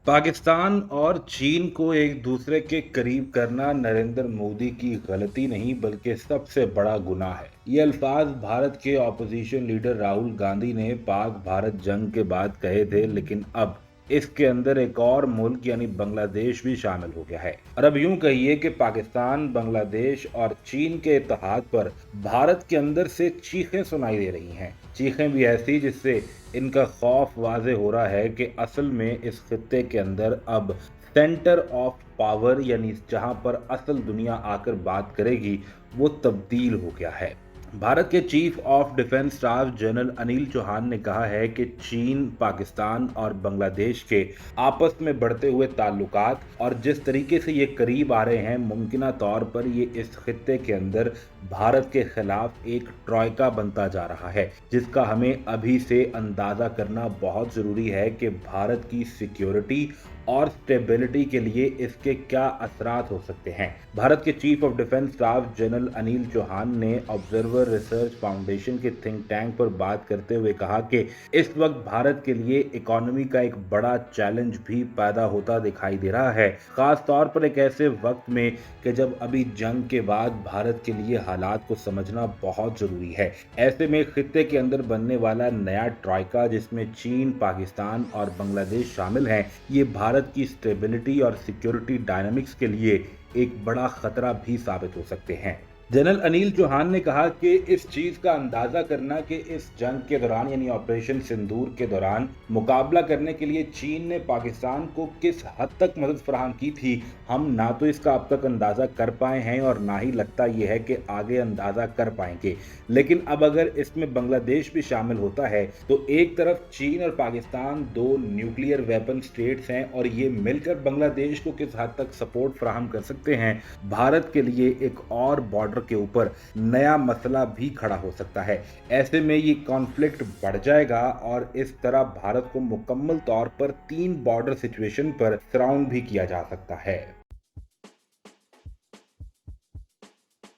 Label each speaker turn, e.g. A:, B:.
A: पाकिस्तान और चीन को एक दूसरे के करीब करना नरेंद्र मोदी की गलती नहीं बल्कि सबसे बड़ा गुनाह है। ये अल्फाज भारत के ऑपोजिशन लीडर राहुल गांधी ने पाक भारत जंग के बाद कहे थे, लेकिन अब इसके अंदर एक और मुल्क यानी बांग्लादेश भी शामिल हो गया है। और अब यूं कहिए कि पाकिस्तान, बांग्लादेश और चीन के इत्तेहाद पर भारत के अंदर से चीखें सुनाई दे रही हैं। चीखें भी ऐसी जिससे इनका खौफ वाज़े हो रहा है कि असल में इस खित्ते के अंदर अब सेंटर ऑफ पावर यानी जहां पर असल दुनिया आकर बात करेगी वो तब्दील हो गया है। भारत के chief of defence staff general Anil Chauhan ने कहा है कि चीन, पाकिस्तान और बांग्लादेश के आपस में बढ़ते हुए ताल्लुकात और जिस तरीके से ये करीब आ रहे हैं, मुमकिना तौर पर ये इस खित्ते के अंदर भारत के खिलाफ एक ट्रॉयका बनता जा रहा है, जिसका हमें अभी से अंदाजा करना बहुत जरूरी है कि भारत की सिक्योरिटी और स्टेबिलिटी के लिए इसके क्या असरात हो सकते हैं। भारत के chief of defence staff general Anil Chauhan ने ऑब्जर्वर रिसर्च फाउंडेशन के थिंक टैंक पर बात करते हुए कहा कि इस वक्त भारत के लिए इकोनॉमी का एक बड़ा चैलेंज भी पैदा होता दिखाई दे रहा है, खास तौर पर एक ऐसे वक्त में कि जब अभी जंग के बाद भारत के लिए हालात को समझना बहुत जरूरी है। ऐसे में खित्ते के अंदर बनने वाला नया ट्रॉयका जिसमें चीन, पाकिस्तान और बांग्लादेश शामिल हैं, ये भारत की स्टेबिलिटी और सिक्योरिटी डायनामिक्स के लिए एक बड़ा खतरा भी साबित हो सकते हैं। जनरल अनिल चौहान ने कहा कि इस चीज का अंदाजा करना कि इस जंग के दौरान यानी ऑपरेशन सिंदूर के दौरान मुकाबला करने के लिए चीन ने पाकिस्तान को किस हद तक मदद फराहम की थी, हम ना तो इसका अब तक अंदाजा कर पाए हैं और ना ही लगता यह है कि आगे अंदाजा कर पाएंगे। लेकिन अब अगर इसमें बांग्लादेश भी शामिल होता है तो एक तरफ चीन और पाकिस्तान दो न्यूक्लियर वेपन स्टेट्स हैं और ये मिलकर बांग्लादेश को किस हद तक सपोर्ट फराहम कर सकते हैं, भारत के लिए एक और बॉर्डर के ऊपर नया मसला भी खड़ा हो सकता है। ऐसे में ये कॉन्फ्लिक्ट बढ़ जाएगा और इस तरह भारत को मुकम्मल तौर पर 3 बॉर्डर सिचुएशन पर सराउंड भी किया जा सकता है।